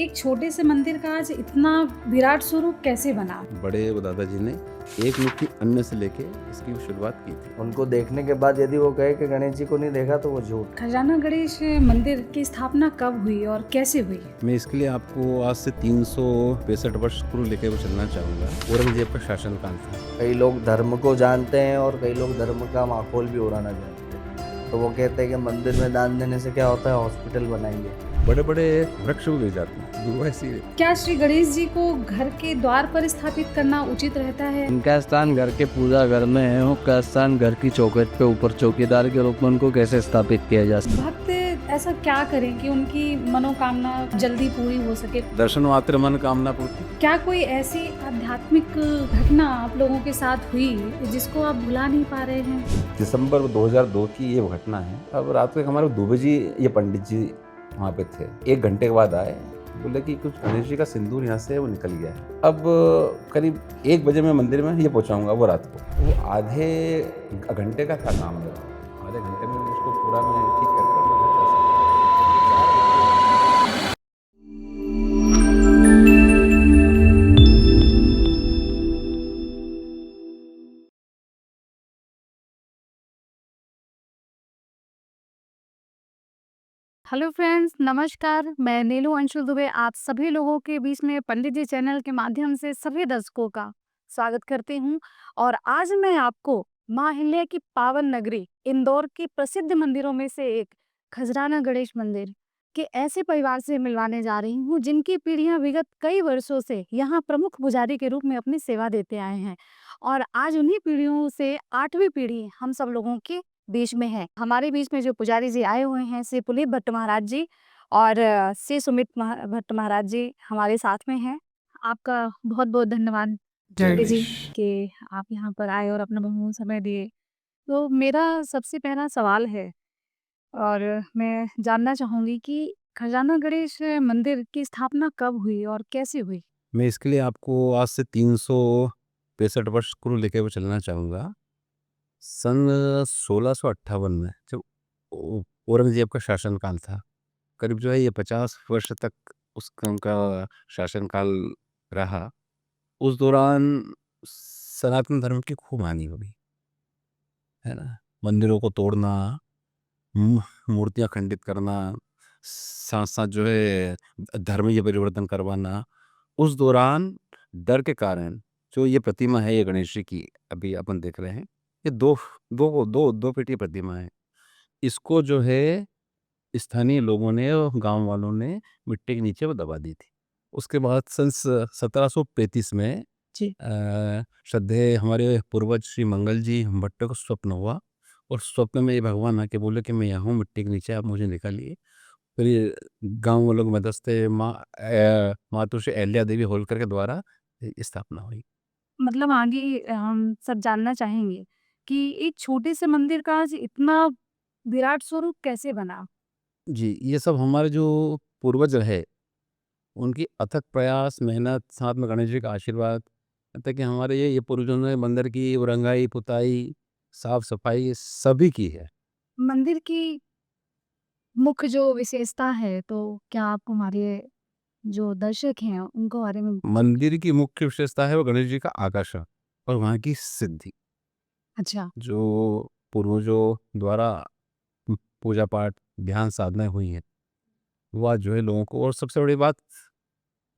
एक छोटे से मंदिर का आज इतना विराट स्वरूप कैसे बना? बड़े वो दादाजी ने एक मुट्ठी अन्न से लेके इसकी शुरुआत की थी। उनको देखने के बाद यदि वो कहे कि गणेश जी को नहीं देखा तो वो झूठ। खजाना गणेश मंदिर की स्थापना कब हुई और कैसे हुई? मैं इसके लिए आपको आज से 365 वर्ष पूर्व लेके वो चलना चाहूँगा। औरंगजेब का शासनकाल था। कई लोग धर्म को जानते हैं और कई लोग धर्म का माहौल भी उड़ाना जानते हैं। तो वो कहते हैं कि मंदिर में दान देने से क्या होता है, हॉस्पिटल बनाएंगे। बड़े बड़े वृक्ष भी गिर जाते हैं। दुर्वा ऐसी है। क्या श्री गणेश जी को घर के द्वार पर स्थापित करना उचित रहता है? इनका स्थान घर के पूजा घर में है, उनका स्थान घर की चौखट पे ऊपर चौकीदार के रूप में उनको कैसे स्थापित किया जा सकता? भक्त ऐसा क्या करें कि उनकी मनोकामना जल्दी पूरी हो सके? दर्शन मात्र मन कामना पूर्ति। क्या कोई ऐसी आध्यात्मिक घटना आप लोगों के साथ हुई जिसको आप भुला नहीं पा रहे हैं? दिसंबर 2002 की ये घटना है। अब रात को हमारे दुबे जी, ये पंडित जी वहाँ पे थे। 1 घंटे के बाद आए, बोले कि कुछ गणेश जी का सिंदूर यहाँ से वो निकल गया है। अब करीब 1 बजे मैं मंदिर में ये पहुँचाऊँगा। वो रात को वो आधे घंटे का था काम मेरा। आधे घंटे में उसको पूरा मैं ठीक कर हेलो फ्रेंड्स, नमस्कार। मैं नीलू अंशुल दुबे आप सभी लोगों के बीच में पंडित जी चैनल के माध्यम से सभी दर्शकों का स्वागत करती हूं। और आज मैं आपको मां अहिल्या की पावन नगरी इंदौर के प्रसिद्ध मंदिरों में से एक खजराना गणेश मंदिर के ऐसे परिवार से मिलवाने जा रही हूं जिनकी पीढ़ियां विगत कई वर्षों से यहाँ प्रमुख पुजारी के रूप में अपनी सेवा देते आए हैं। और आज उन्हीं पीढ़ियों से 8वीं पीढ़ी हम सब लोगों के बीच में है। हमारे बीच में जो पुजारी जी आए हुए हैं श्री पुनीत भट्ट महाराज जी और श्री सुमित भट्ट महाराज जी हमारे साथ में हैं। आपका बहुत बहुत धन्यवाद जय जी कि आप यहाँ पर आए और अपना बहुमूल्य समय दिए। तो मेरा सबसे पहला सवाल है और मैं जानना चाहूंगी कि खजाना गणेश मंदिर की स्थापना कब हुई और कैसे हुई? मैं इसके लिए आपको आज से 365 वर्ष पूर्व लेके वो चलना चाहूँगा। सन 1658 में जब औरंगजेब का शासनकाल था, करीब जो है ये 50 वर्ष तक उनका शासनकाल रहा। उस दौरान सनातन धर्म की खूब हानि हुई, है ना। मंदिरों को तोड़ना, मूर्तियां खंडित करना, साथ साथ जो है धर्मीय परिवर्तन करवाना। उस दौरान डर के कारण जो ये प्रतिमा है, ये गणेश जी की अभी अपन देख रहे हैं, ये दो दो दो दो पेटी प्रतिमा है। इसको जो है स्थानीय लोगों ने और गांव वालों ने मिट्टी के नीचे वो दबा दी थी। उसके बाद सन 1735 में जी। श्रद्धेय हमारे पूर्वज श्री मंगल जी भट्ट को स्वप्न हुआ और स्वप्न में ये भगवान आके बोले कि मैं यहाँ हूँ मिट्टी के नीचे, आप मुझे निकालिए। फिर ये गांव वालों की मदद से मातृश्री अहिल्या देवी होलकर के द्वारा स्थापना हुई। मतलब आगे हम सब जानना चाहेंगे कि एक छोटे से मंदिर का आज इतना विराट स्वरूप कैसे बना? जी, ये सब हमारे जो पूर्वज रहे, उनकी अथक प्रयास, मेहनत, साथ में गणेश जी का आशीर्वाद, यहाँ तक कि हमारे ये पूर्वजों ने मंदिर की रंगाई, पुताई, साफ-सफाई सभी की है। मंदिर की मुख्य जो विशेषता है, तो क्या आप हमारे जो दर्शक हैं उनको बारे में? मंदिर की मुख्य विशेषता है वो गणेश जी का आकर्षण और वहाँ की सिद्धि, अच्छा। जो पूर्वजों द्वारा पूजा पाठ, ध्यान साधनाएँ हुई हैं, वो आज जो है लोगों को, और सबसे बड़ी बात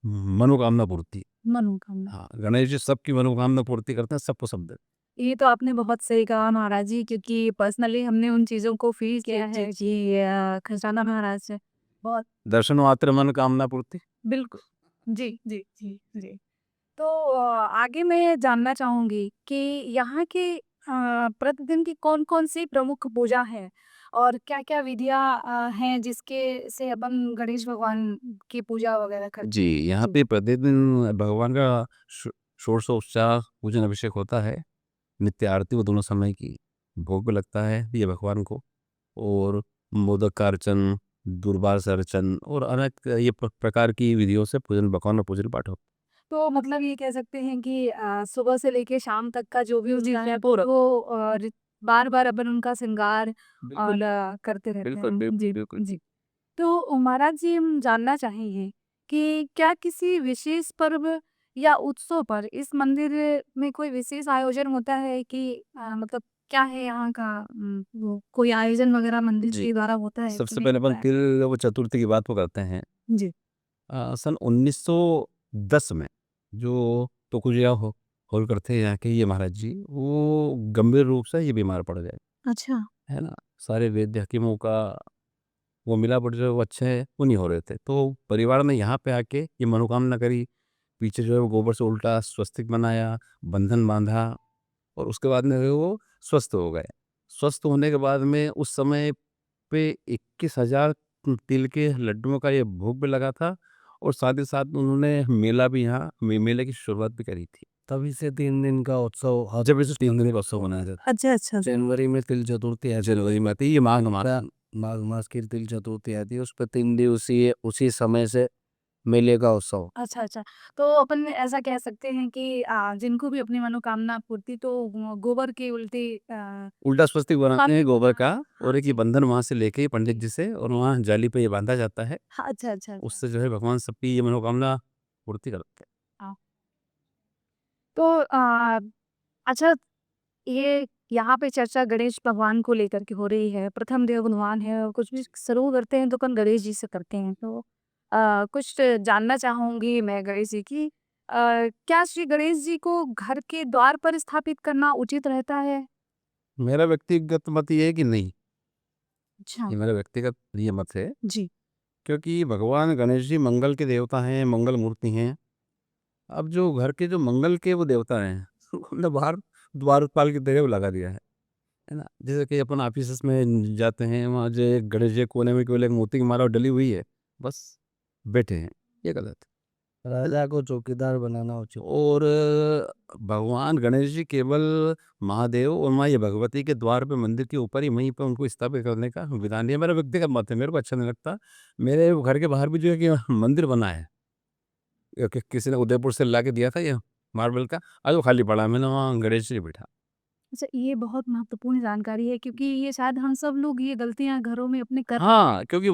मनोकामना पूर्ति। मनोकामना। हाँ, गणेश जी सबकी मनोकामना पूर्ति करते हैं, सबको सब देते ये तो आपने बहुत सही कहा महाराज जी, क्योंकि पर्सनली हमने उन चीज़ों को फ़ील किया है कि खजाना महाराज से बहुत। हैं। दर्शन मात्र मनोकामना पूर्ति। बिल्कुल। जी, जी, जी, जी। तो आगे मैं जानना चाहूँगी कि यहाँ के प्रतिदिन की कौन-कौन सी प्रमुख पूजा है और क्या-क्या विधियाँ हैं जिसके से अपन गणेश भगवान की पूजा वगैरह करते जी, हैं? यहाँ जी। पे प्रतिदिन भगवान का षोडशोपचार पूजन अभिषेक होता है। नित्य आरती वो दोनों समय की, भोग भी लगता है ये भगवान को, और मोदक का अर्चन, दूर्वा से अर्चन और अनेक ये प्रकार की विधियों से पूजन, भगवान का पूजन पाठ होता तो मतलब ये कह सकते हैं कि सुबह से लेके शाम तक का जो भी है। होता है वो बार-बार अपन उनका श्रृंगार और करते रहते बिल्कुल, हैं। बिल्कुल, जी, बिल्कुल। जी। तो महाराज जी हम जानना चाहेंगे कि क्या किसी विशेष पर्व या उत्सव पर इस मंदिर में कोई विशेष आयोजन होता है कि मतलब क्या है यहाँ का वो कोई आयोजन वगैरह मंदिर जी। के द्वारा होता है कि सबसे नहीं पहले अपन होता है? तिल वो चतुर्थी की बात को करते हैं। जी। सन 1910 में जो तोकुजावा होल्कर थे यहाँ के ये महाराज जी, वो गंभीर रूप से ये बीमार पड़ गए, अच्छा। है ना? सारे वैद्य हकीमों का वो मिलावट जो अच्छे है वो नहीं हो रहे थे। तो परिवार ने यहाँ पे आके ये मनोकामना करी, पीछे जो है वो गोबर से उल्टा स्वस्तिक बनाया, बंधन बाँधा और उसके बाद में वो स्वस्थ हो गए। स्वस्थ होने के बाद में उस समय पे 21,000 तिल के लड्डुओं का ये भोग भी लगा था और साथ ही साथ उन्होंने मेला भी यहाँ मेले की शुरुआत भी करी थी। तभी से 3 दिन का उत्सव जब इसे 3 दिन का उत्सव मनाया जाता अच्छा, अच्छा। जनवरी में तिल चतुर्थी है। आती जनवरी में आती है, ये माघ मास है। माघ मास की तिल चतुर्थी आती है, उस पर 3 दिवसीय उसी समय से मेले का उत्सव। अच्छा, अच्छा। तो अपन ऐसा कह सकते हैं कि जिनको भी अपनी मनोकामना पूर्ति तो गोबर के उल्टे उल्टा स्वस्तिक बनाते हैं स्वास्थ्य गोबर का हाँ और एक ये जी। बंधन वहाँ से लेके पंडित जी से और वहाँ जाली पे ये बांधा जाता है। हाँ, अच्छा, अच्छा, अच्छा। उससे जो है भगवान सबकी ये मनोकामना पूर्ति करते हैं। हाँ। तो अच्छा ये यहाँ पे चर्चा गणेश भगवान को लेकर के हो रही है। प्रथम देव भगवान है और कुछ भी शुरू करते हैं तो अपन गणेश जी से करते हैं। तो कुछ जानना चाहूँगी मैं गणेश जी की क्या श्री गणेश जी को घर के द्वार पर स्थापित करना उचित रहता है? मेरा व्यक्तिगत मत ये है कि नहीं, अच्छा। ये मेरा व्यक्तिगत ये मत है जी। क्योंकि भगवान गणेश जी मंगल के देवता हैं, मंगल मूर्ति हैं। अब जो घर के जो मंगल के वो देवता हैं, हमने बाहर द्वारपाल की तरह लगा दिया है ना? जैसे कि अपन ऑफिसेज़ में जाते हैं, वहाँ जो एक गणेश जी के कोने में केवल एक मोती की माला डली हुई है, बस बैठे हैं, ये गलत है। राजा को चौकीदार बनाना उचित। और भगवान गणेश जी केवल महादेव और माँ ये भगवती के द्वार पे मंदिर के ऊपर ही वहीं पे उनको स्थापित करने का विधान है। मेरा व्यक्तिगत मत है, मेरे को अच्छा नहीं लगता। मेरे घर के बाहर भी जो है कि मंदिर बना है, किसी ने उदयपुर से ला के दिया था ये मार्बल का, आज वो खाली पड़ा है, मैंने वहाँ गणेश जी बिठा। अच्छा ये बहुत महत्वपूर्ण जानकारी है क्योंकि ये शायद हम सब लोग ये गलतियाँ घरों में अपने कर हाँ, क्योंकि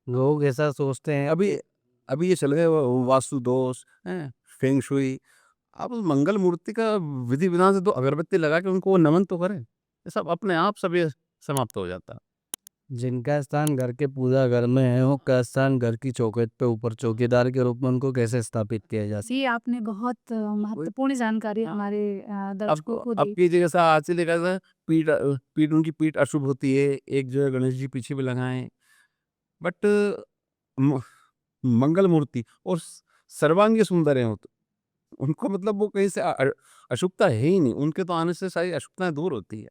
लोग ऐसा सोचते हैं अभी अभी ये चल गए वास्तु दोष हैं, फेंग शुई। आप उस मंगल मूर्ति का विधि विधान से तो अगरबत्ती लगा के उनको नमन तो करें, ये सब अपने आप सब ये समाप्त हो जाता है। जिनका स्थान घर के पूजा घर में है, वो का स्थान घर की चौखट पे ऊपर चौकीदार के रूप में उनको कैसे स्थापित किया जा सकता जी, आपने बहुत महत्वपूर्ण जानकारी हमारे दर्शकों को अब दी। की जगह सा आज से लेकर पीठ उनकी पीठ अशुभ होती है, एक जो है गणेश जी पीछे भी लगाएँ, बट म मंगल मूर्ति और सर्वांगी सुंदर हैं वो तो। उनको मतलब वो कहीं से अशुभता है ही नहीं, उनके तो आने से सारी अशुभताएँ दूर होती है।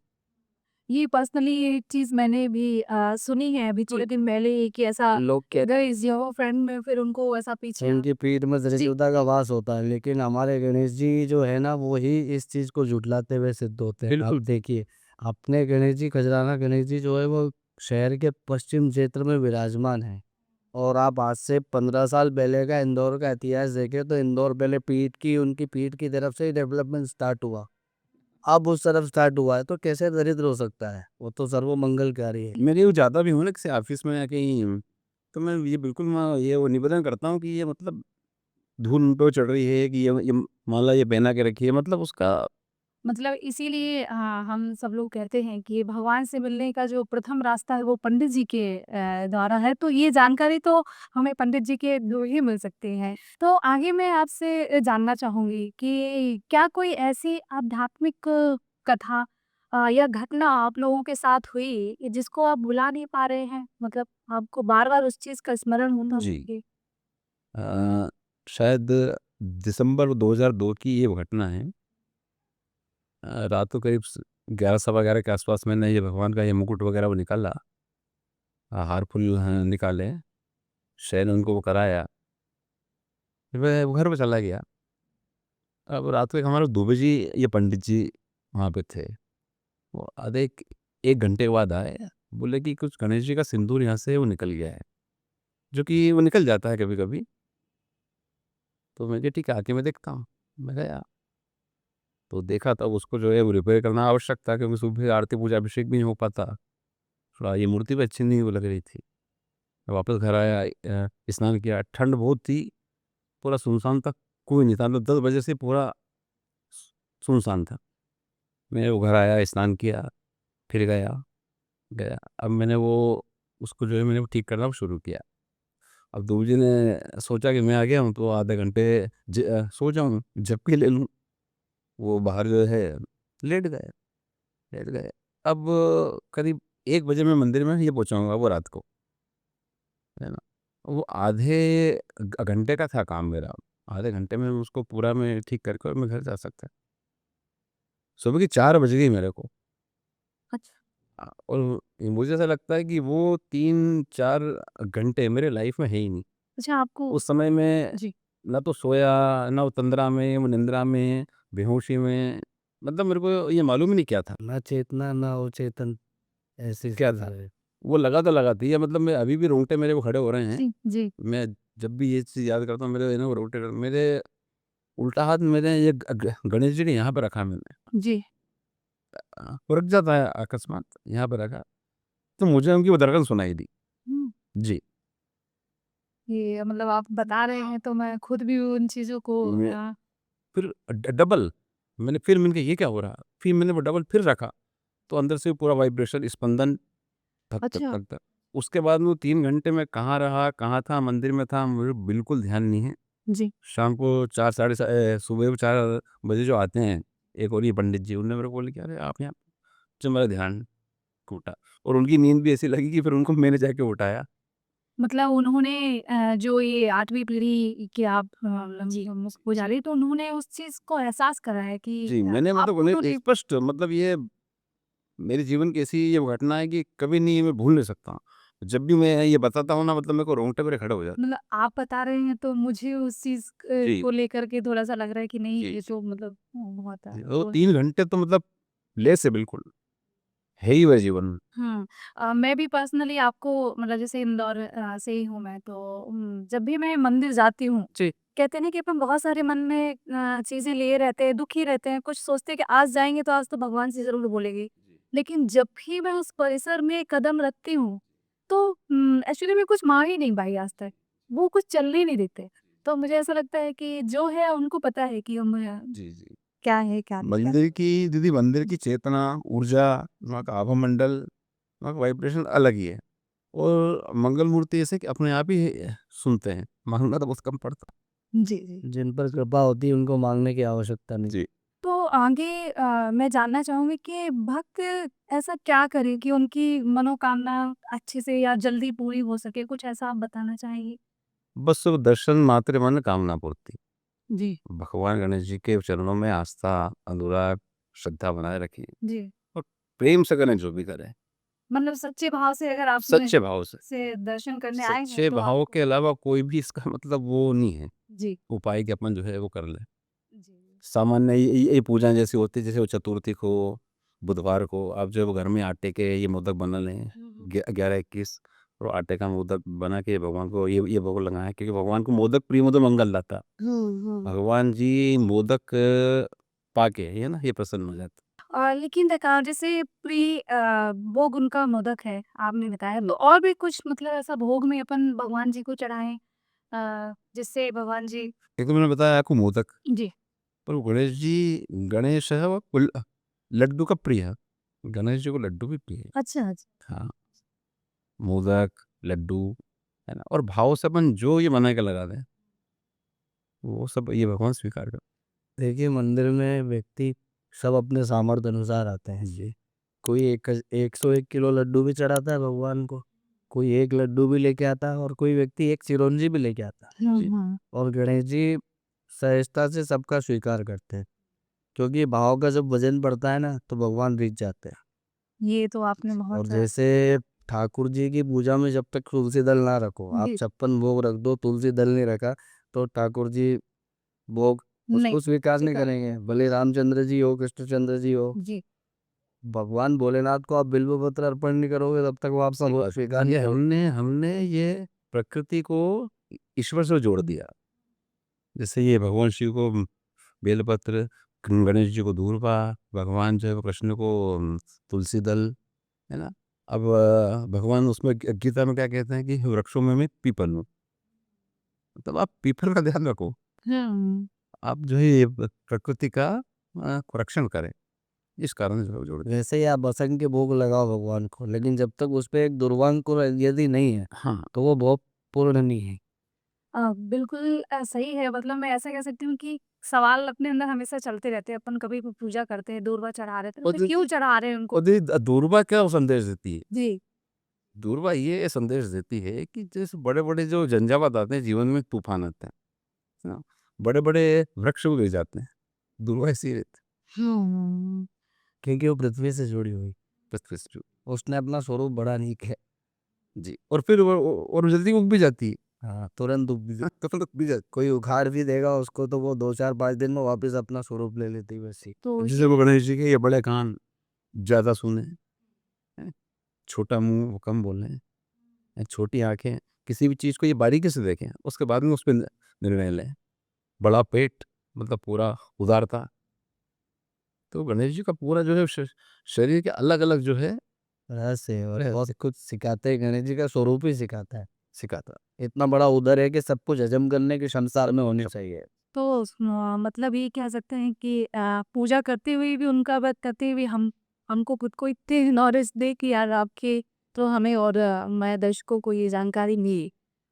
ये पर्सनली एक चीज़ मैंने भी सुनी है अभी थोड़े दिन पहले ही कि ऐसा है। लोग कहते अगर इस योगा फ्रेंड में फिर उनको ऐसा पीछे हैं उनकी पीठ में जी, त्रिशूलता का वास होता है, लेकिन हमारे गणेश जी जो है ना, वो ही इस चीज़ को झुठलाते हुए सिद्ध होते हैं। आप बिल्कुल। देखिए, अपने गणेश जी, खजराना गणेश जी जो है, वो शहर के पश्चिम क्षेत्र में विराजमान है। और आप आज से 15 साल पहले का इंदौर का इतिहास देखें तो इंदौर पहले उनकी पीठ की तरफ से ही डेवलपमेंट स्टार्ट हुआ। अब उस तरफ स्टार्ट हुआ है तो कैसे दरिद्र हो सकता है? वो तो सर्वमंगलकारी है। मैं ये जाता भी हूँ ना किसी ऑफिस में या कहीं, तो मैं ये बिल्कुल मैं ये वो निवेदन करता हूँ कि ये मतलब धूल उन पे चढ़ रही है कि ये माला ये पहना के रखी है, मतलब उसका मतलब इसीलिए हम सब लोग कहते हैं कि भगवान से मिलने का जो प्रथम रास्ता है वो पंडित जी के द्वारा है। तो ये जानकारी तो हमें पंडित जी के थ्रू ही मिल सकती है। तो आगे मैं आपसे जानना चाहूँगी कि क्या कोई ऐसी आध्यात्मिक कथा या घटना आप लोगों के साथ हुई जिसको आप भुला नहीं पा रहे हैं? मतलब आपको बार-बार उस चीज़ का स्मरण होता हो जी। कि अ, शायद दिसंबर 2002 की ये घटना है। रात को करीब 11 सवा 11 के आसपास मैंने ये भगवान का ये मुकुट वगैरह वो निकाला, हार फूल निकाले, शयन उनको वो कराया, फिर मैं घर पे चला गया। अब रात को एक हमारे दुबे जी ये पंडित जी वहाँ पे थे। वो आधे 1 घंटे के बाद आए, बोले कि कुछ गणेश जी का सिंदूर यहाँ से वो निकल गया है, जो कि वो निकल जाता है कभी-कभी। तो मैं कहा ठीक है आके मैं देखता हूँ। मैं गया, तो देखा तब उसको जो है वो रिपेयर करना आवश्यक था क्योंकि सुबह आरती पूजा अभिषेक भी नहीं हो पाता। थोड़ा ये मूर्ति भी अच्छी नहीं वो लग रही थी। वापस घर आया, स्नान किया, ठंड बहुत थी, पूरा सुनसान था, कोई नहीं था, मतलब 10 बजे से पूरा सुनसान था। मैं वो घर आया, स्नान किया, फिर गया। अब मैंने वो उसको जो है मैंने वो ठीक करना शुरू किया। अब दूर जी ने सोचा कि मैं आ गया हूँ तो आधे घंटे सो जाऊँ, झपकी ले लूँ। वो बाहर जो है लेट गए, लेट गए। अब करीब 1 बजे मैं मंदिर में ये पहुँचाऊँगा वो रात को, है ना? वो आधे घंटे का था काम मेरा, आधे घंटे में उसको पूरा मैं ठीक करके और मैं घर जा सकता। सुबह की 4 बज गई मेरे को। अच्छा। और मुझे ऐसा लगता है कि वो 3-4 घंटे मेरे लाइफ में है ही नहीं। अच्छा आपको उस समय मैं जी। ना तो सोया, ना वो तंद्रा में, वो निंद्रा में, बेहोशी में, मतलब मेरे को ये मालूम ही नहीं क्या था। ना चेतना ना अवचेतन, ऐसी क्या चीज था? है। वो लगा थी, या मतलब मैं अभी भी रोंगटे मेरे वो खड़े हो रहे हैं। जी, जी, मैं जब भी ये चीज़ याद करता हूँ मेरे ना वो रोंगटे मेरे उल्टा हाथ मेरे ये गणेश जी ने यहाँ पे रखा मैंने। जी। वो रख जाता है अकस्मात, यहाँ पे रखा, तो मुझे उनकी वो धड़कन सुनाई दी। हुँ। जी। ये मतलब आप बता रहे हैं तो मैं खुद भी उन चीज़ों को मैं फिर डबल मैंने कहा ये क्या हो रहा? फिर मैंने वो डबल फिर रखा, तो अंदर से पूरा वाइब्रेशन, स्पंदन, धक धक अच्छा। धक धक। उसके बाद में वो 3 घंटे मैं कहाँ रहा, कहाँ था, मंदिर में था, मुझे बिल्कुल ध्यान नहीं है। जी। शाम को 4 साढ़े सुबह 4 बजे जो आते हैं, एक और ये पंडित जी, उन्होंने मेरे को बोला कि अरे आप यहाँ, जो मेरा ध्यान टूटा, और उनकी नींद भी ऐसी लगी कि फिर उनको मैंने जाके उठाया। मतलब उन्होंने जो ये 8वीं पीढ़ी के आप मतलब जी, जी। पुजारी तो उन्होंने उस चीज़ को एहसास कराया कि जी, मैंने मतलब आपको उन्हें तो नहीं स्पष्ट, मतलब ये मेरे जीवन की ऐसी ये घटना है कि कभी नहीं मैं भूल नहीं सकता। जब भी मैं ये बताता हूँ ना, मतलब मेरे को रोंगटे मेरे खड़े हो जाते मतलब आप बता रहे हैं तो मुझे उस चीज़ हैं। जी, को लेकर के थोड़ा-सा लग रहा है कि नहीं जी, ये जी। तो मतलब बहुत है। जी, वो तो 3 घंटे तो मतलब लेस है बिल्कुल, है ही वह जीवन में। हुँ। मैं भी पर्सनली आपको मतलब जैसे इंदौर से ही हूँ मैं तो जब भी मैं मंदिर जाती हूँ, जी, कहते हैं ना कि अपन बहुत सारे मन में चीज़ें लिए रहते हैं, दुखी रहते हैं, कुछ सोचते हैं कि आज जाएँगे तो आज तो भगवान से ज़रूर बोलेंगे। लेकिन जब भी मैं उस परिसर में कदम रखती हूँ, तो एक्चुअली मैं कुछ माँग ही नहीं पाई आज तक। वो कुछ चलने ही नहीं देते। तो मुझे ऐसा लगता है कि जो है उनको पता है कि हम जी, जी। क्या है, क्या नहीं कर मंदिर की दीदी, मंदिर की चेतना, ऊर्जा, वहाँ का आभा मंडल, वहाँ का वाइब्रेशन अलग ही है। और मंगल मूर्ति ऐसे कि अपने आप ही सुनते हैं, माँगना तो बहुत कम पड़ता। जी, जी। जिन पर कृपा होती है उनको मांगने की आवश्यकता नहीं। जी। तो आगे मैं जानना चाहूँगी कि भक्त ऐसा क्या करे कि उनकी मनोकामना अच्छे से या जल्दी पूरी हो सके? कुछ ऐसा आप बताना चाहेंगे? बस वो दर्शन मात्र मन कामना पूर्ति। जी, भगवान गणेश जी के चरणों में आस्था, अनुराग, श्रद्धा बनाए रखिए, जी। और प्रेम से करें जो भी करें, मतलब सच्चे भाव से अगर आप में सच्चे भाव से। से दर्शन करने आए हैं सच्चे तो भाव आपको के अलावा कोई भी इसका मतलब वो नहीं है, जी, उपाय कि अपन जो है वो कर लें। जी। सामान्य ये पूजा जैसी होती है, जैसे वो चतुर्थी को, बुधवार को आप जो है वो घर में आटे के ये मोदक बना लें, हुँ, हुँ। 11-21, और आटे का मोदक बना के भगवान को ये भोग लगाएँ, क्योंकि भगवान को मोदक प्रिय, मोदक मंगलदाता। हुँ, हुँ। भगवान जी मोदक पाके, है ना, ये प्रसन्न हो जाते। लेकिन देखा जैसे भोग उनका मोदक है, आपने बताया तो और भी कुछ मतलब ऐसा भोग में अपन भगवान जी को चढ़ाएँ जिससे भगवान जी एक तो मैंने बताया आपको मोदक, जी। पर वो गणेश है वो लड्डू का प्रिय है। गणेश जी को लड्डू भी प्रिय है। अच्छा, अच्छा। हाँ, मोदक, लड्डू, है ना? और भाव से अपन जो ये बना के लगा दें, वो सब ये भगवान स्वीकार कर। देखिए मंदिर में व्यक्ति सब अपने सामर्थ्य अनुसार आते हैं। जी, कोई 101 किलो लड्डू भी चढ़ाता है भगवान को, कोई 1 लड्डू भी लेके आता है और कोई व्यक्ति 1 चिरौंजी भी लेके आता है। हुँ, जी, हुँ। और गणेश जी सहजता से सबका स्वीकार करते हैं, क्योंकि भाव का जब वजन बढ़ता है ना तो भगवान रीझ जाते हैं। ये तो आपने और बहुत जैसे ठाकुर जी की पूजा में जब तक तुलसी दल ना रखो, आप जी, 56 भोग रख दो, तुलसी दल नहीं रखा तो ठाकुर जी भोग नहीं, उसको स्वीकार नहीं स्वीकार करेंगे, भले रामचंद्र जी हो, कृष्णचंद्र जी हो। जी। भगवान भोलेनाथ को आप बिल्व पत्र अर्पण नहीं करोगे तब तक वो आपका सही भोग बात। स्वीकार नहीं ये करेंगे। हमने ये प्रकृति को ईश्वर से जोड़ दिया। जैसे ये भगवान शिव को बेलपत्र, गणेश जी को दूर्वा, भगवान जो है वो कृष्ण को तुलसी दल, है ना? अब भगवान उसमें गीता में क्या कहते हैं कि वृक्षों में मैं पीपल हूँ, मतलब आप पीपल का ध्यान रखो, आप जो है ये प्रकृति का रक्षण करें, इस कारण से जोड़ दिया। वैसे ही आप बसंत के भोग लगाओ भगवान को, लेकिन जब तक उस पे एक दुर्वांकुर यदि नहीं है हाँ, तो वो बहुत पूर्ण नहीं है। बिल्कुल सही है, मतलब मैं ऐसा कह सकती हूँ कि सवाल अपने अंदर हमेशा चलते रहते हैं। अपन कभी भी पूजा करते हैं, दूर्वा चढ़ा रहे थे, और तो क्यों चढ़ा रहे हैं उनको? दूरबा क्या संदेश देती है? जी। दूरबा ये संदेश देती है कि जैसे बड़े-बड़े जो झंझावात आते हैं जीवन में, तूफान आते हैं, है ना? बड़े-बड़े वृक्ष भी गिर जाते हैं, दूरबा ऐसी रहती हम्म। क्योंकि वो पृथ्वी से जुड़ी हुई, है, बस जो उसने अपना स्वरूप बड़ा नहीं किया। जी, और फिर वो और जल्दी उग भी जाती है। हाँ, तुरंत हाँ, तो फिर उग भी जाती कोई उखाड़ भी देगा उसको तो वो 2-4-5 दिन में वापस अपना स्वरूप ले लेती है वैसी। तो है। जैसे वो गणेश जी के ये बड़े कान, ज़्यादा सुने, हैं? छोटा मुँह, वो कम बोलें, छोटी आँखें, किसी भी चीज़ को ये बारीकी से देखें, उसके बाद में उस पे निर्णय लें। बड़ा पेट, मतलब पूरा उदारता। तो गणेश जी का पूरा जो है शरीर के अलग-अलग जो है रहस्य है और बहुत रहस्य कुछ सिखाते हैं, गणेश जी का स्वरूप ही सिखाता है। सिखाता। इतना बड़ा उदर है कि सब कुछ हजम करने की क्षमता में होनी चाहिए। तो मतलब ये कह सकते हैं कि पूजा करते हुए भी, उनका व्रत करते हुए हम हमको खुद को इतनी नॉलेज दे कि यार आपके, तो हमें और मैं दर्शकों को ये जानकारी मिली।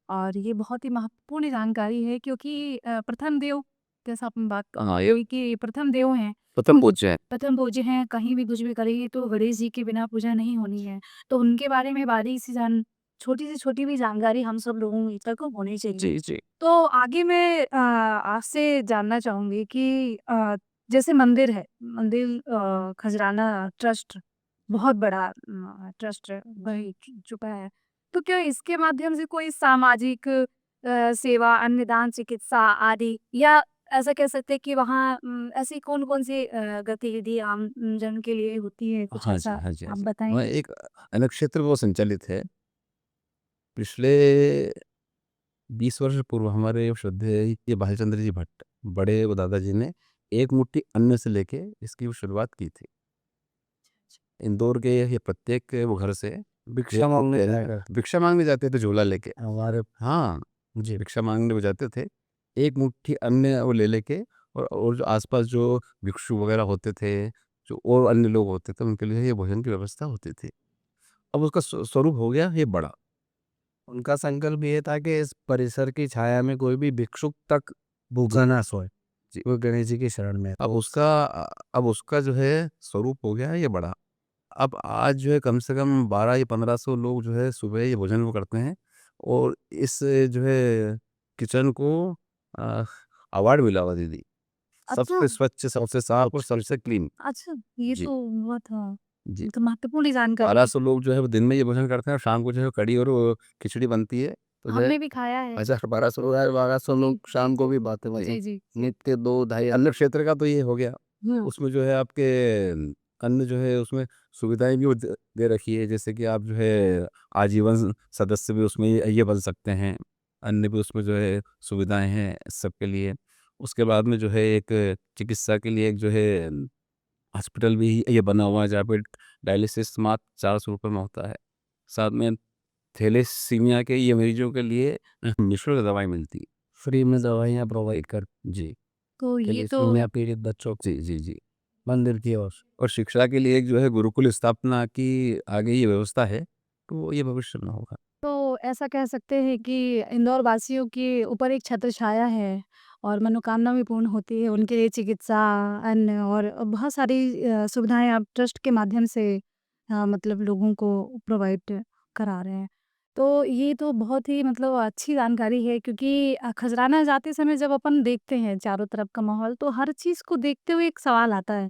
और ये बहुत ही महत्वपूर्ण जानकारी है, क्योंकि प्रथम देव, जैसा अपन बात कर हाँ, रहे ये हैं कि प्रथम देव हैं, प्रथम पूज्य है। प्रथम पूज्य हैं, कहीं भी कुछ भी करेंगे तो गणेश जी के बिना पूजा नहीं होनी है। तो उनके बारे में बारीक सी छोटी से छोटी भी जानकारी हम सब लोगों तक होनी चाहिए। जी, जी। तो आगे मैं आपसे जानना चाहूँगी कि जैसे मंदिर है, मंदिर खजराना ट्रस्ट बहुत बड़ा ट्रस्ट बन चुका है। तो क्या इसके माध्यम से कोई सामाजिक सेवा, अन्नदान, चिकित्सा आदि, या ऐसा कह सकते हैं कि वहाँ ऐसी कौन-कौन सी गतिविधि आम जन के लिए होती है? कुछ हाँ जी, ऐसा हाँ जी, हाँ आप जी। वहाँ बताएँगे? एक अलग क्षेत्र वो संचालित है। पिछले 20 वर्ष पूर्व हमारे श्रद्धेय ये भालचंद्र जी भट्ट, बड़े वो दादाजी ने एक मुट्ठी अन्न से लेके इसकी वो शुरुआत की थी। इंदौर के ये प्रत्येक वो घर से भिक्षा मांगने जाया करते भिक्षा माँगने जाते थे झोला लेके। हैं हमारे। हाँ, जी। भिक्षा माँगने वो जाते थे। एक मुट्ठी अन्न वो ले लेके, और जो आस-पास जो भिक्षु वगैरह होते थे, जो और अन्य लोग होते थे, उनके लिए ये भोजन की व्यवस्था होती थी। अब उसका स्वरूप हो गया ये बड़ा। उनका संकल्प ये था कि इस परिसर की छाया में कोई भी भिक्षुक तक भूखा ना सोए। जी। वो गणेश जी की शरण में है। अब उसका जो है स्वरूप हो गया है ये बड़ा। अब आज जो है कम से कम 12 या 1500 लोग जो है सुबह ये भोजन वो करते हैं, और इस जो है किचन को अ, अवार्ड मिला हुआ दीदी। अच्छा, सबसे स्वच्छ, सबसे साफ और सबसे क्लीन। अच्छा, ये जी, तो बहुत जी। तो महत्वपूर्ण जानकारी है। 1200 लोग जो है वो दिन में ये भोजन करते हैं, और शाम को जो है कढ़ी और वो खिचड़ी बनती है। तो जो है हमने भी खाया है। 1200 लोग शाम को भी बातें जी, वही जी। नित्य 2-2.5 अन्न क्षेत्र का तो ये हो गया। हुँ। उसमें जो है आपके अन्न जो है उसमें सुविधाएँ भी वो दे रखी है, जैसे कि आप जो है आजीवन सदस्य भी उसमें ये बन सकते हैं। अन्य भी उसमें जो है सुविधाएँ हैं सबके लिए। उसके बाद में जो है एक चिकित्सा के लिए एक जो है हॉस्पिटल भी ये बना हुआ है, जहाँ पे डायलिसिस मात्र 400 रुपए में होता है। साथ में थैलेसीमिया के ये मरीजों के लिए निःशुल्क दवाई मिलती है। फ्री में दवाइयाँ प्रोवाइड कर जी। तो ये तो थैलेसीमिया पीड़ित बच्चों को जी, जी, जी। मंदिर की ओर से। और शिक्षा के लिए एक जो है गुरुकुल स्थापना की आगे ये व्यवस्था है, तो ये भविष्य में होगा। तो ऐसा कह सकते हैं कि इंदौर वासियों के ऊपर एक छत्र छाया है, और मनोकामना भी पूर्ण होती है। उनके लिए चिकित्सा, अन्न और बहुत सारी सुविधाएँ आप ट्रस्ट के माध्यम से मतलब लोगों को प्रोवाइड करा रहे हैं। तो ये तो बहुत ही मतलब अच्छी जानकारी है, क्योंकि खजराना जाते समय जब अपन देखते हैं चारों तरफ का माहौल, तो हर चीज़ को देखते हुए एक सवाल आता है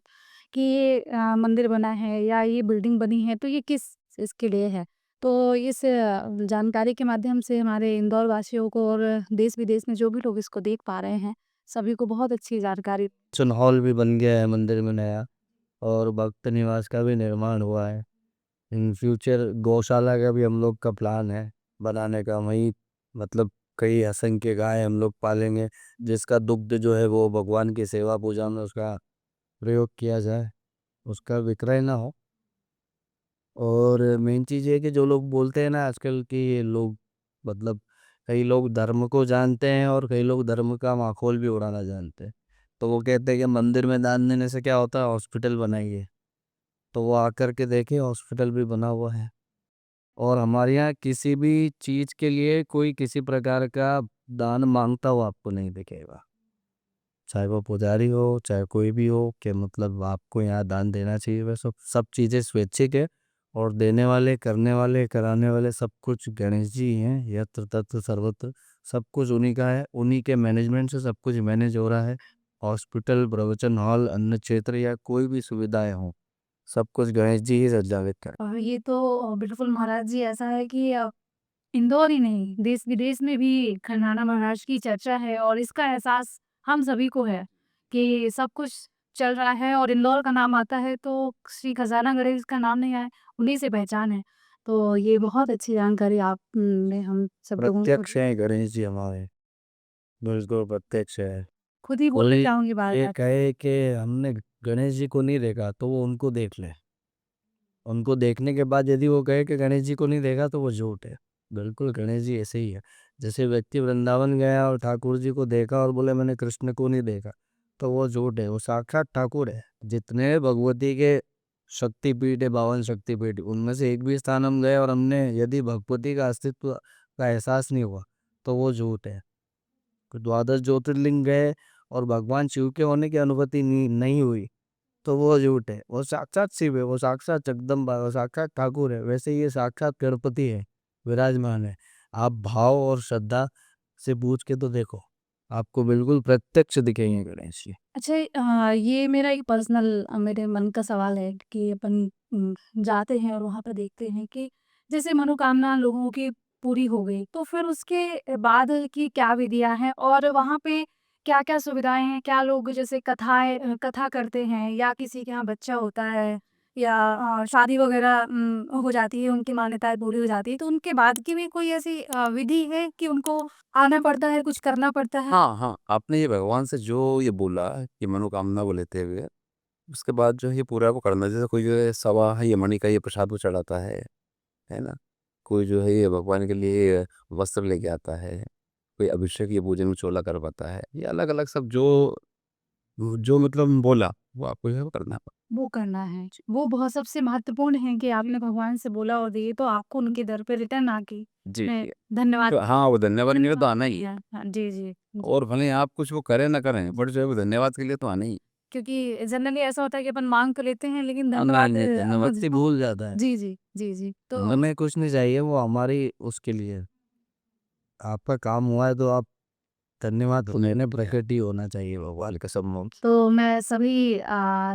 कि ये मंदिर बना है या ये बिल्डिंग बनी है, तो ये किस इसके लिए है? तो इस जानकारी के माध्यम से हमारे इंदौर वासियों को और देश-विदेश में जो भी लोग इसको देख पा रहे हैं, सभी को बहुत अच्छी जानकारी। फंक्शन हॉल भी बन गया है मंदिर में नया और भक्त निवास का भी निर्माण हुआ है। इन फ्यूचर गौशाला का भी हम लोग का प्लान है बनाने का। वहीं मतलब कई असंख्य गाय हम लोग पालेंगे जिसका दुग्ध जो है वो भगवान की सेवा पूजा में उसका प्रयोग किया जाए, उसका विक्रय ना हो। और मेन चीज़ ये है कि जो लोग बोलते हैं ना आजकल कि ये लोग मतलब कई लोग धर्म को जानते हैं और कई लोग धर्म का माहौल भी उड़ाना जानते हैं। तो वो कहते हैं कि मंदिर में दान देने से क्या होता है, हॉस्पिटल बनाइए। तो वो आकर के देखिए हॉस्पिटल भी बना हुआ है। और हमारे यहाँ किसी भी चीज़ के लिए कोई किसी प्रकार का दान मांगता हुआ आपको नहीं दिखेगा। चाहे वो पुजारी हो, चाहे कोई भी हो, कि मतलब आपको यहाँ दान देना चाहिए। वह सब सब चीज़ें स्वैच्छिक है और देने वाले, करने वाले, कराने वाले सब कुछ गणेश जी ही हैं। यत्र तत्र सर्वत्र सब कुछ उन्हीं का है। उन्हीं के मैनेजमेंट से सब कुछ मैनेज हो रहा है। हॉस्पिटल, प्रवचन हॉल, अन्न क्षेत्र या कोई भी सुविधाएं हों, सब कुछ गणेश जी ही संचालित करें। और ये तो बिल्कुल महाराज जी ऐसा है कि इंदौर ही नहीं, देश-विदेश में भी खंडाना महाराज की चर्चा है और इसका एहसास हम सभी को है कि सब कुछ चल रहा है और इंदौर का नाम आता है तो श्री खजाना गणेश का नाम नहीं आए, उन्हीं से पहचान है। तो ये बहुत अच्छी जानकारी आपने हम सब लोगों को प्रत्यक्ष दी। है गणेश जी हमारे, बिल्कुल प्रत्यक्ष है। खुद ही बोलना कोई चाहूँगी ये बार-बार। कहे कि हमने गणेश जी को नहीं देखा तो वो उनको देख ले। उनको देखने के बाद यदि वो कहे कि गणेश जी को नहीं देखा तो वो झूठ है। बिल्कुल गणेश जी ऐसे ही है। जैसे व्यक्ति वृंदावन गया और ठाकुर जी को देखा और बोले मैंने कृष्ण को नहीं देखा, तो वो झूठ है। वो साक्षात ठाकुर है। जितने भगवती के शक्तिपीठ है, 52 शक्तिपीठ, उनमें से एक भी स्थान हम गए और हमने यदि भगवती का अस्तित्व का एहसास नहीं हुआ तो वो झूठ है। द्वादश ज्योतिर्लिंग गए और भगवान शिव के होने की अनुभूति नहीं हुई तो वो झूठ है। वो साक्षात शिव है, वो साक्षात जगदम्बा है, वो साक्षात ठाकुर है। वैसे ये साक्षात गणपति है, विराजमान है। आप भाव और श्रद्धा से पूछ के तो देखो, आपको बिल्कुल प्रत्यक्ष दिखेंगे गणेश जी। अच्छा ये मेरा एक पर्सनल मेरे मन का सवाल है कि अपन जाते हैं और वहाँ पे देखते हैं कि जैसे मनोकामना लोगों की पूरी हो गई तो फिर उसके बाद की क्या विधियां हैं और वहाँ पे क्या-क्या सुविधाएं हैं? क्या लोग जैसे कथा करते हैं या किसी के यहाँ बच्चा होता है या शादी वगैरह हो जाती है, उनकी मान्यताएं पूरी हो जाती है तो उनके बाद की भी कोई ऐसी विधि है कि उनको आना पड़ता है, कुछ करना पड़ता है? हाँ, हाँ, आपने ये भगवान से जो ये बोला कि मनोकामना को लेते हुए, उसके बाद जो है ये पूरा वो करना। जैसे कोई जो है सवा है ये मणि का ये प्रसाद वो चढ़ाता है ना? कोई जो है ये भगवान के लिए वस्त्र लेके आता है, कोई अभिषेक या पूजन में चोला करवाता है। ये अलग-अलग सब जो जो मतलब बोला, वो आपको जो है वो करना है। वो करना है। वो बहुत सबसे महत्वपूर्ण है कि आपने भगवान से बोला और दिए तो आपको उनके दर पे रिटर्न आके जी, मैं जी। धन्यवाद तो हाँ, वो धन्यवाद के लिए तो धन्यवाद आना ही है। दिया। हाँ, जी, जी, जी। और भले आप कुछ वो करें ना करें, बट जो है वो धन्यवाद के लिए तो आना ही है। क्योंकि जनरली ऐसा होता है कि अपन माँग तो लेते हैं लेकिन नहीं, धन्यवाद नहीं, नहीं, व्यक्ति भूल जाता है। जी, जी, जी, जी। तो हमें कुछ नहीं चाहिए, वो हमारी उसके लिए है। आपका काम हुआ है तो आप धन्यवाद लेने प्रकट ही होना चाहिए भगवान के सम्मुख। तो मैं सभी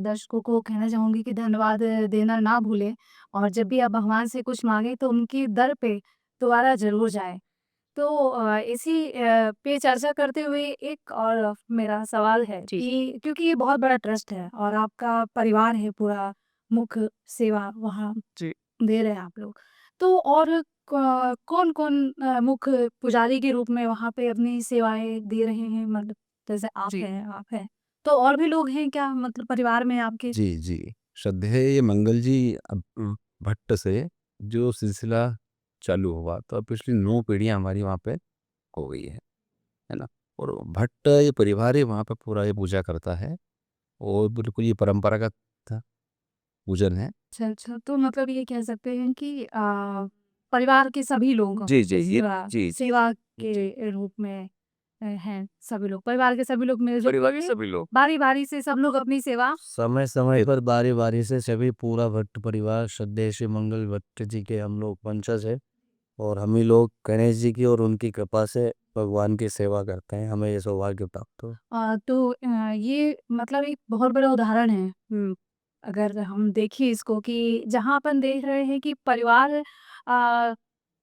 दर्शकों को कहना चाहूँगी कि धन्यवाद देना ना भूलें और जब भी आप भगवान से कुछ माँगे तो उनकी दर पे दोबारा ज़रूर जाएँ। तो इसी पे चर्चा करते हुए एक और मेरा सवाल है कि क्योंकि ये बहुत बड़ा ट्रस्ट है और आपका परिवार है पूरा मुख्य सेवा वहाँ जी। दे रहे हैं आप लोग। तो और कौन-कौन मुख्य पुजारी के रूप में वहाँ पे अपनी सेवाएँ दे रहे हैं? मतलब जैसे आप हैं। तो और भी लोग हैं क्या मतलब परिवार में आपके? जी, जी। श्रद्धेय मंगल जी भट्ट से जो सिलसिला चालू हुआ, तो अब पिछली 9 पीढ़ियाँ हमारी वहाँ पे हो गई है ना? और भट्ट ये परिवार ही वहाँ पे पूरा ये पूजा करता है और बिल्कुल ये परंपरागत पूजन है। अच्छा, अच्छा। तो मतलब ये कह सकते हैं कि परिवार के सभी लोग जी, जी, ये सेवा जी, सेवा जी। के रूप में हैं सभी लोग। परिवार के सभी लोग मिल-जुल परिवार के के सभी लोग। बारी-बारी से सब लोग अपनी सेवा समय-समय पर बारी-बारी से सभी पूरा भट्ट परिवार श्रद्धेय श्री मंगल भट्ट जी के हम लोग वंशज है और हम ही लोग गणेश जी की और उनकी कृपा से भगवान की सेवा करते हैं। हमें ये सौभाग्य प्राप्त हो। तो ये मतलब एक बहुत बड़ा उदाहरण है अगर हम देखें इसको कि जहाँ अपन देख रहे हैं कि परिवार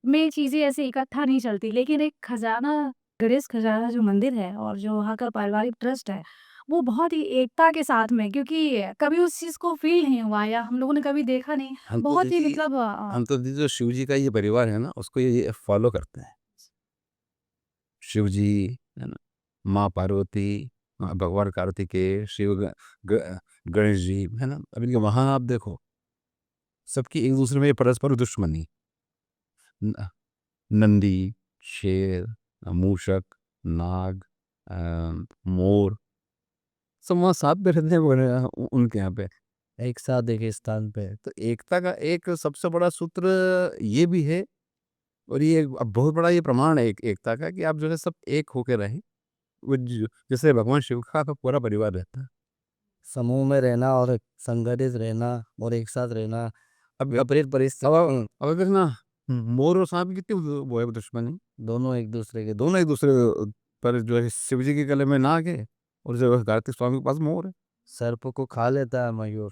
में चीज़ें ऐसे इकट्ठा नहीं चलती लेकिन एक खजाना गणेश खजाना जो मंदिर है और जो वहाँ का पारिवारिक ट्रस्ट है वो बहुत ही एकता के साथ में क्योंकि कभी उस चीज़ को फील नहीं हुआ या हम लोगों ने कभी देखा नहीं हम तो बहुत ही दीदी मतलब हम तो दीदी जो शिव जी का ये परिवार है ना, उसको ये फ़ॉलो करते हैं। शिव जी, है ना? माँ पार्वती, भगवान कार्तिकेय, शिव ग ग गणेश जी, है ना? अब इनके वहाँ आप देखो, सबकी एक दूसरे में परस्पर दुश्मनी। न- नंदी, शेर, मूषक, नाग, मोर, सब वहाँ साथ में रहते हैं उनके यहाँ पे एक साथ एक स्थान पे। तो एकता का एक सबसे बड़ा सूत्र ये भी है, और ये अब बहुत बड़ा ये प्रमाण है एकता का, कि आप जो है सब एक होके रहें। जैसे भगवान शिव का पूरा परिवार रहता है। समूह में रहना और संगठित रहना और एक साथ रहना अब विपरीत अब परिस्थिति अब देखना, मोर और सांप की कितनी वो है दुश्मनी। दोनों एक दूसरे के दोनों एक दूसरे पर जो है शिव जी के गले में नाग है, और जो कार्तिक स्वामी के पास मोर है। सर्प को खा लेता है मयूर,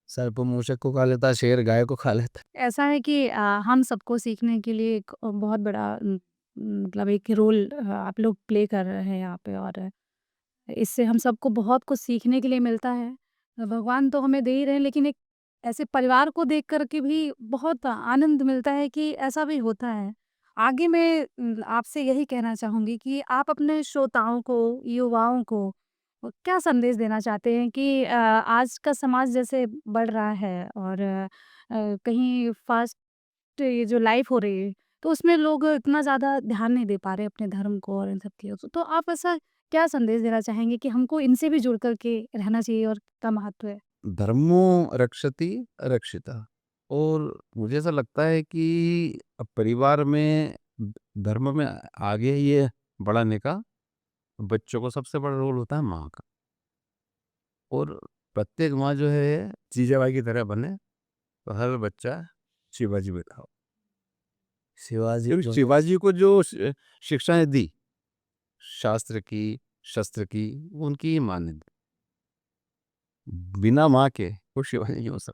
सर्प मूषक को खा लेता है, शेर गाय को खा लेता ऐसा है कि हम सबको सीखने के लिए एक बहुत बड़ा मतलब एक रोल आप लोग प्ले कर रहे हैं यहाँ पे, और इससे हम सबको बहुत कुछ सीखने के लिए मिलता है। भगवान तो हमें दे ही रहे हैं, लेकिन एक ऐसे परिवार को देख कर के भी बहुत आनंद मिलता है कि ऐसा भी होता है। आगे मैं आपसे यही कहना चाहूँगी कि आप अपने श्रोताओं को, युवाओं को क्या संदेश देना चाहते हैं कि आज का समाज जैसे बढ़ रहा है, और कहीं फ़ास्ट ये जो लाइफ़ हो रही है, तो उसमें लोग इतना ज़्यादा ध्यान नहीं दे पा रहे अपने धर्म को और इन सब चीज़ों को। तो आप ऐसा क्या संदेश देना चाहेंगे कि हमको इनसे भी जुड़ कर के रहना चाहिए और क्या महत्व है? धर्मो रक्षति रक्षिता। और मुझे ऐसा लगता है कि अब परिवार में धर्म में आगे ये बढ़ाने का बच्चों को सबसे बड़ा रोल होता है माँ का। और प्रत्येक माँ जो है जीजाबाई की तरह बने, तो हर बच्चा शिवाजी बैठा हो। शिवाजी क्योंकि जो शिवाजी को जो शिक्षाएं दी शास्त्र की, शस्त्र की, वो उनकी ही माँ ने दी। बिना माँ के वो शिवाजी नहीं हो सकता।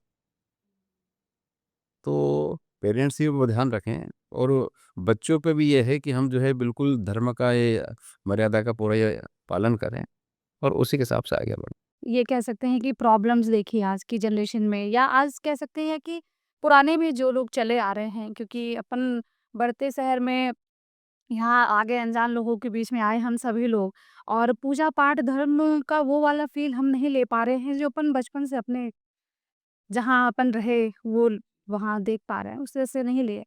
तो पेरेंट्स ही वो ध्यान रखें, और बच्चों पे भी ये है कि हम जो है बिल्कुल धर्म का ये मर्यादा का पूरा ये पालन करें, और उसी के हिसाब से आगे बढ़ें। ये कह सकते हैं कि प्रॉब्लम्स देखिए आज की जनरेशन में, या आज कह सकते हैं कि पुराने भी जो लोग चले आ रहे हैं, क्योंकि अपन बढ़ते शहर में यहाँ आगे अनजान लोगों के बीच में आए हम सभी लोग, और पूजा पाठ धर्म का वो वाला फ़ील हम नहीं ले पा रहे हैं जो अपन बचपन से अपने जहाँ अपन रहे वो वहाँ देख पा रहे हैं, उससे से नहीं लिए।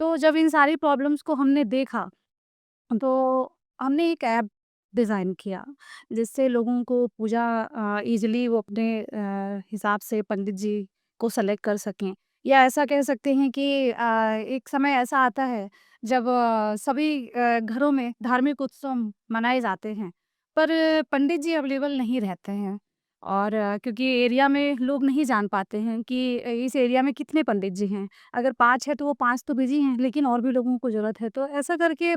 तो जब इन सारी प्रॉब्लम्स को हमने देखा, तो हमने एक ऐप डिज़ाइन किया, जिससे लोगों को पूजा ईज़िली वो अपने हिसाब से पंडित जी को सेलेक्ट कर सकें। या ऐसा कह सकते हैं कि एक समय ऐसा आता है जब सभी घरों में धार्मिक उत्सव मनाए जाते हैं, पर पंडित जी अवेलेबल नहीं रहते हैं, और क्योंकि एरिया में लोग नहीं जान पाते हैं कि इस एरिया में कितने पंडित जी हैं। अगर 5 है तो वो 5 तो बिज़ी हैं, लेकिन और भी लोगों को ज़रूरत है। तो ऐसा करके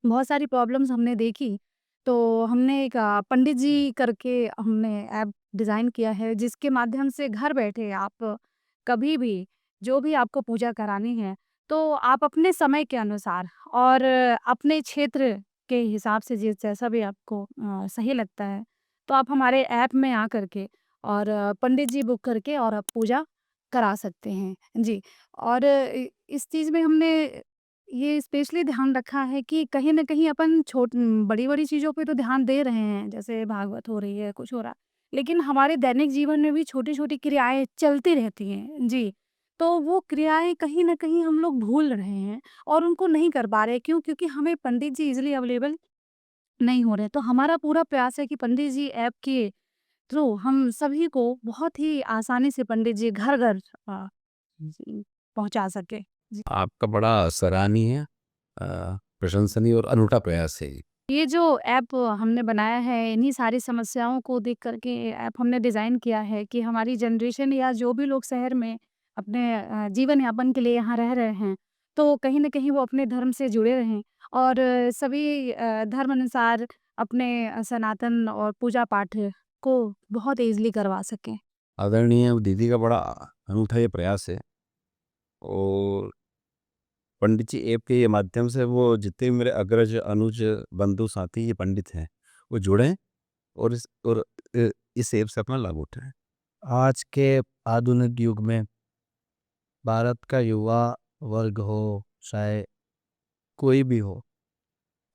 बहुत सारी प्रॉब्लम्स हमने देखी, तो हमने एक पंडित जी करके हमने ऐप डिज़ाइन किया है, जिसके माध्यम से घर बैठे आप कभी भी, जो भी आपको पूजा करानी है, तो आप अपने समय के अनुसार और अपने क्षेत्र के हिसाब से जैसा भी आपको सही लगता है, तो आप हमारे ऐप में आ करके और पंडित जी बुक करके और आप पूजा करा सकते हैं। जी, और इस चीज़ में हमने ये स्पेशली ध्यान रखा है कि कहीं न कहीं अपन बड़ी-बड़ी चीज़ों पे तो ध्यान दे रहे हैं, जैसे भागवत हो रही है, कुछ हो रहा है। लेकिन हमारे दैनिक जीवन में भी छोटी-छोटी क्रियाएँ चलती रहती हैं। जी, तो वो क्रियाएँ कहीं न कहीं हम लोग भूल रहे हैं और उनको नहीं कर पा रहे। क्यों? क्योंकि हमें पंडित जी ईज़िली अवेलेबल नहीं हो रहे। तो हमारा पूरा प्रयास है कि पंडित जी ऐप के थ्रू हम सभी को बहुत ही आसानी से पंडित जी घर-घर जी, पहुँचा सकें। जी। आपका बड़ा सराहनीय, प्रशंसनीय और अनूठा प्रयास है ये। ये जो ऐप हमने बनाया है, इन्हीं सारी समस्याओं को देख कर के ऐप हमने डिज़ाइन किया है कि हमारी जनरेशन या जो भी लोग शहर में अपने जीवन यापन के लिए यहाँ रह रहे हैं, तो कहीं न कहीं वो अपने धर्म से जुड़े रहें और सभी धर्म अनुसार अपने सनातन और पूजा पाठ को बहुत ईज़िली करवा सकें। आदरणीय दीदी का बड़ा अनूठा ये प्रयास है, और पंडित जी ऐप के ये माध्यम से वो जितने भी मेरे अग्रज, अनुज, बंधु, साथी ये पंडित हैं, वो जुड़ें, और इस ऐप से अपना लाभ उठाएँ। आज के आधुनिक युग में भारत का युवा वर्ग हो, चाहे कोई भी हो,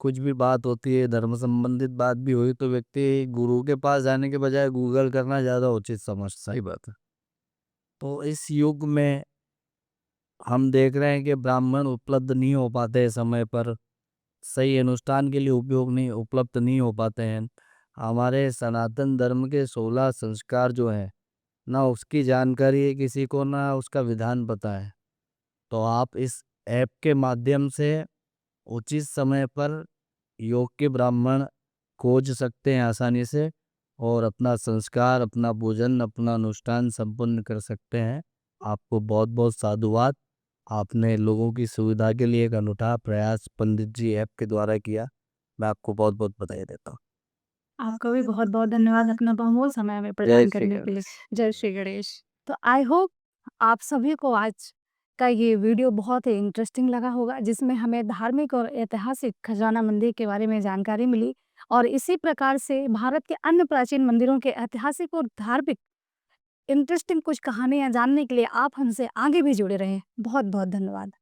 कुछ भी बात होती है, धर्म संबंधित बात भी हुई तो व्यक्ति गुरु के पास जाने के बजाय गूगल करना ज़्यादा उचित समझता है। सही बात है। तो इस युग में हम देख रहे हैं कि ब्राह्मण उपलब्ध नहीं हो पाते समय पर, सही अनुष्ठान के लिए उपलब्ध नहीं हो पाते हैं। हमारे सनातन धर्म के 16 संस्कार जो हैं, ना उसकी जानकारी है किसी को, ना उसका विधान पता है। तो आप इस ऐप के माध्यम से उचित समय पर योग्य ब्राह्मण खोज सकते हैं आसानी से, और अपना संस्कार, अपना पूजन, अपना अनुष्ठान संपन्न कर सकते हैं। आपको बहुत बहुत साधुवाद। आपने लोगों की सुविधा के लिए एक अनूठा प्रयास पंडित जी ऐप के द्वारा किया। मैं आपको बहुत बहुत बधाई देता हूँ। आपका भी बहुत बहुत धन्यवाद अपना बहुमूल्य समय हमें जय प्रदान श्री करने के लिए। गणेश। जय श्री गणेश। तो आई होप आप सभी को आज का ये वीडियो बहुत ही इंटरेस्टिंग लगा होगा, जिसमें हमें धार्मिक और ऐतिहासिक खजाना मंदिर के बारे में जानकारी मिली, और इसी प्रकार से भारत के अन्य प्राचीन मंदिरों के ऐतिहासिक और धार्मिक इंटरेस्टिंग कुछ कहानियां जानने के लिए आप हमसे आगे भी जुड़े रहें। बहुत बहुत धन्यवाद।